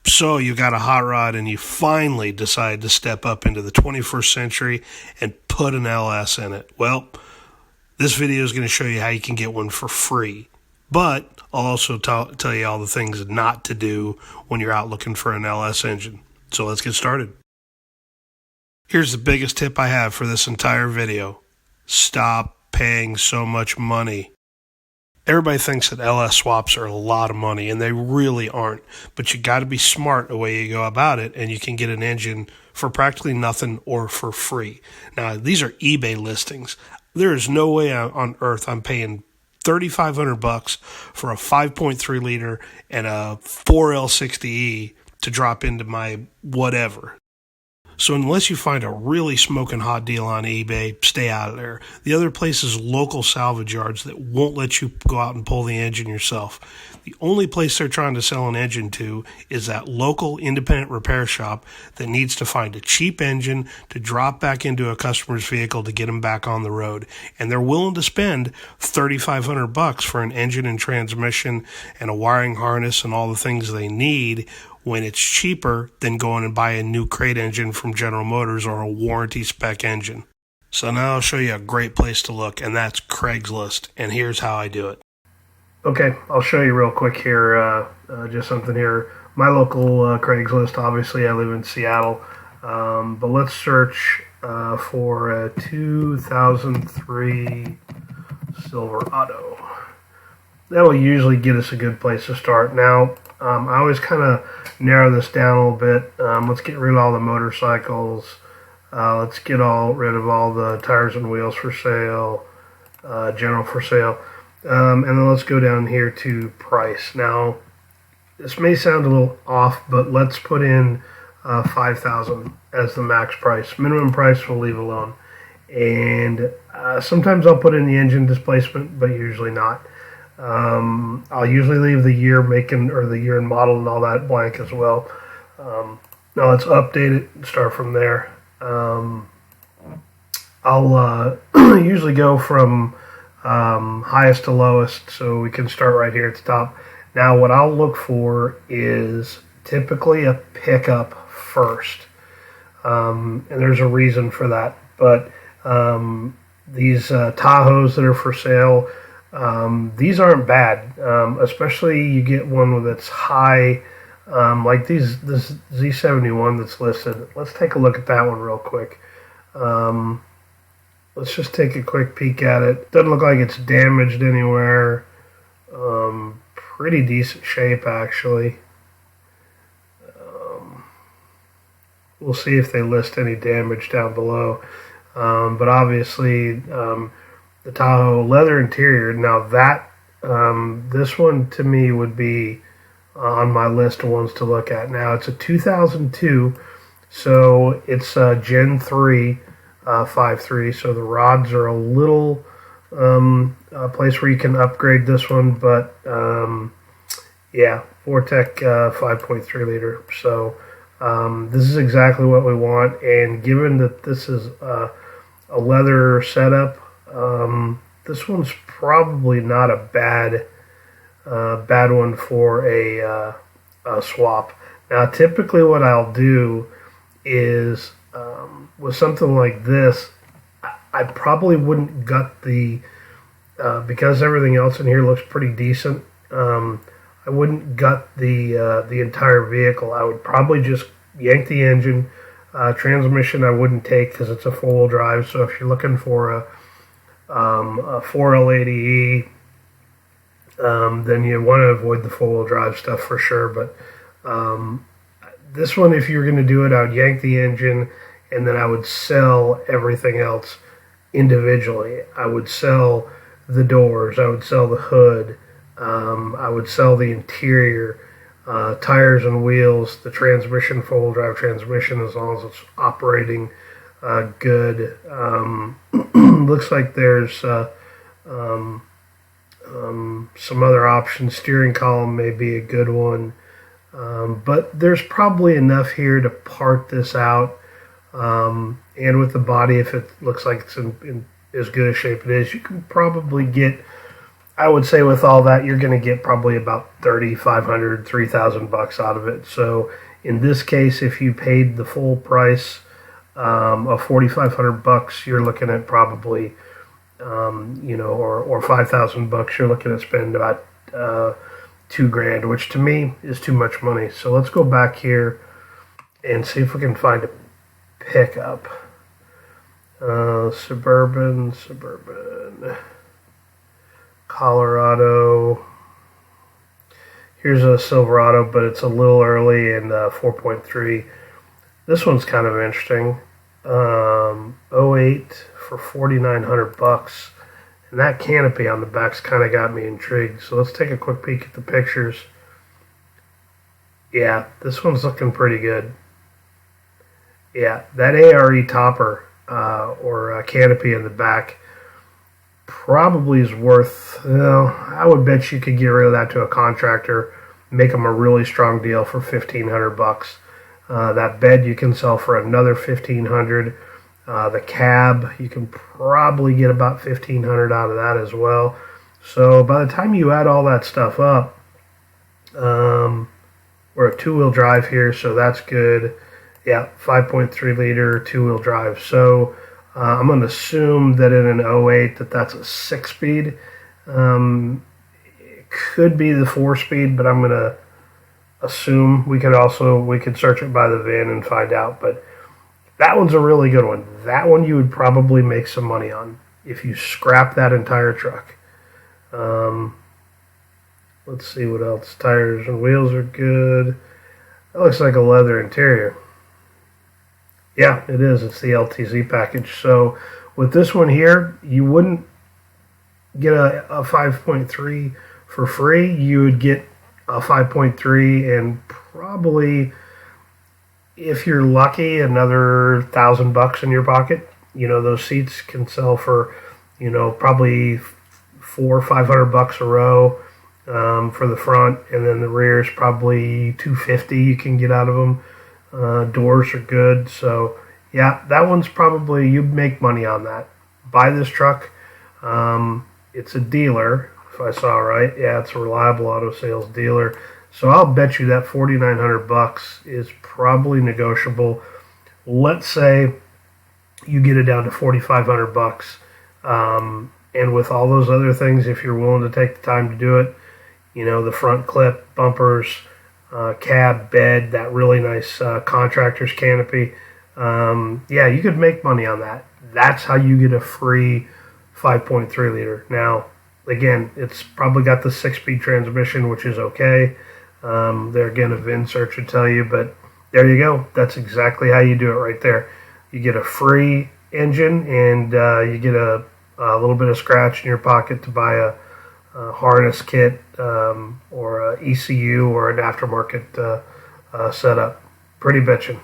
So you got a hot rod and you finally decide to step up into the 21st century and put an LS in it. Well, this video is going to show you how you can get one for free. But I'll also tell you all the things not to do when you're out looking for an LS engine. So let's get started. Here's the biggest tip I have for this entire video. Stop paying so much money. Everybody thinks that LS swaps are a lot of money, and they really aren't. But you got to be smart the way you go about it, and you can get an engine for practically nothing or for free. Now, these are eBay listings. There is no way on earth I'm paying $3,500 for a 5.3 liter and a 4L60E to drop into my whatever. So unless you find a really smoking hot deal on eBay, stay out of there. The other place is local salvage yards that won't let you go out and pull the engine yourself. The only place they're trying to sell an engine to is that local independent repair shop that needs to find a cheap engine to drop back into a customer's vehicle to get them back on the road. And they're willing to spend $3,500 for an engine and transmission and a wiring harness and all the things they need when it's cheaper than going and buy a new crate engine from General Motors or a warranty spec engine. So now I'll show you a great place to look, and that's Craigslist, and here's how I do it. Okay, I'll show you real quick here, just something here. My local Craigslist, obviously I live in Seattle, but let's search for a 2003 Silverado. That'll usually get us a good place to start. Now, I always kind of narrow this down a little bit. Let's get rid of all the motorcycles. Let's get rid of all the tires and wheels for sale, general for sale. And then let's go down here to price. Now, this may sound a little off, but let's put in $5,000 as the max price. Minimum price we'll leave alone. And sometimes I'll put in the engine displacement, but usually not. I'll usually leave the year the year and model and all that blank as well. Now let's update it and start from there. I'll usually go from highest to lowest, so we can start right here at the top. Now what I'll look for is typically a pickup first, and there's a reason for that. But these Tahoes that are for sale, these aren't bad, especially you get one that's high, like this Z71 that's listed. Let's take a look at that one real quick. Let's just take a quick peek at it. Doesn't look like it's damaged anywhere. Pretty decent shape, actually. We'll see if they list any damage down below. But obviously, the Tahoe leather interior. Now that this one to me would be on my list of ones to look at. Now it's a 2002, so it's a Gen 3 5.3. So the rods are a little a place where you can upgrade this one, but yeah, Vortec 5.3 liter. So this is exactly what we want. And given that this is a leather setup, this one's probably not a bad one for a swap. Now, typically what I'll do is with something like this, I probably wouldn't gut the because everything else in here looks pretty decent. I wouldn't gut the entire vehicle. I would probably just yank the engine. Transmission I wouldn't take because it's a four-wheel drive. So if you're looking for a 4L80E, then you want to avoid the four-wheel drive stuff for sure. But this one, if you were going to do it, I would yank the engine, and then I would sell everything else individually. I would sell the doors, I would sell the hood, I would sell the interior, tires and wheels, the transmission, four-wheel drive transmission, as long as it's operating good. Looks like there's some other options. Steering column may be a good one, but there's probably enough here to part this out. And with the body, if it looks like it's in as good a shape it is, you can probably get I would say with all that, you're going to get probably about $3,500, $3,000 out of it. So in this case, if you paid the full price of $4,500, you're looking at probably, or $5,000. You're looking at spending about $2,000, which to me is too much money. So let's go back here and see if we can find a pickup. Suburban, Colorado. Here's a Silverado, but it's a little early and 4.3. This one's kind of interesting. '08 for $4,900, and that canopy on the back's kind of got me intrigued. So let's take a quick peek at the pictures. Yeah, this one's looking pretty good. Yeah, that ARE topper or canopy in the back probably is worth, I would bet you could get rid of that to a contractor, make them a really strong deal for $1,500. That bed you can sell for another $1,500. The cab, you can probably get about $1,500 out of that as well. So by the time you add all that stuff up, we're a two-wheel drive here, so that's good. Yeah, 5.3 liter two-wheel drive. So I'm going to assume that in an '08 that's a 6-speed. It could be the 4-speed, but I'm going to assume we could search it by the VIN and find out. But that one's a really good one. That one you would probably make some money on if you scrap that entire truck. Let's see what else. Tires and wheels are good. That looks like a leather interior. Yeah, it is. It's the LTZ package. So with this one here, you wouldn't get a 5.3 for free. You would get a 5.3 and probably, if you're lucky, another $1,000 in your pocket. Those seats can sell for, probably $400 or $500 a row for the front, and then the rear is probably $250 you can get out of them. Doors are good, so yeah, that one's probably, you'd make money on that. Buy this truck. It's a dealer, if I saw right. Yeah, it's a Reliable Auto Sales dealer. So I'll bet you that $4,900 is probably negotiable. Let's say you get it down to $4,500, and with all those other things, if you're willing to take the time to do it, the front clip, bumpers, cab, bed, that really nice contractor's canopy. Yeah, you could make money on that. That's how you get a free 5.3 liter. Now, again, it's probably got the 6-speed transmission, which is okay. There again, a VIN search would tell you, but there you go. That's exactly how you do it right there. You get a free engine, and you get a little bit of scratch in your pocket to buy a harness kit or a ECU or an aftermarket setup. Pretty bitchin'.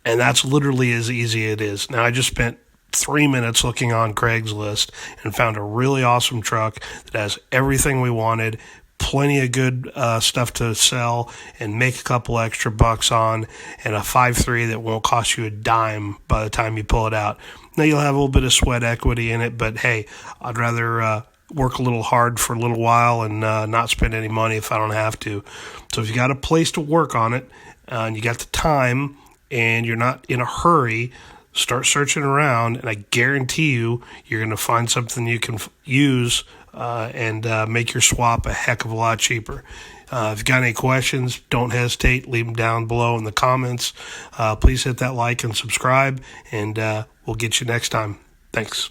And that's literally as easy as it is. Now, I just spent 3 minutes looking on Craigslist and found a really awesome truck that has everything we wanted, plenty of good stuff to sell and make a couple extra bucks on, and a 5.3 that won't cost you a dime by the time you pull it out. Now, you'll have a little bit of sweat equity in it, but hey, I'd rather work a little hard for a little while and not spend any money if I don't have to. So if you got a place to work on it and you got the time and you're not in a hurry, start searching around, and I guarantee you're going to find something you can use and make your swap a heck of a lot cheaper. If you've got any questions, don't hesitate. Leave them down below in the comments. Please hit that like and subscribe, and we'll get you next time. Thanks.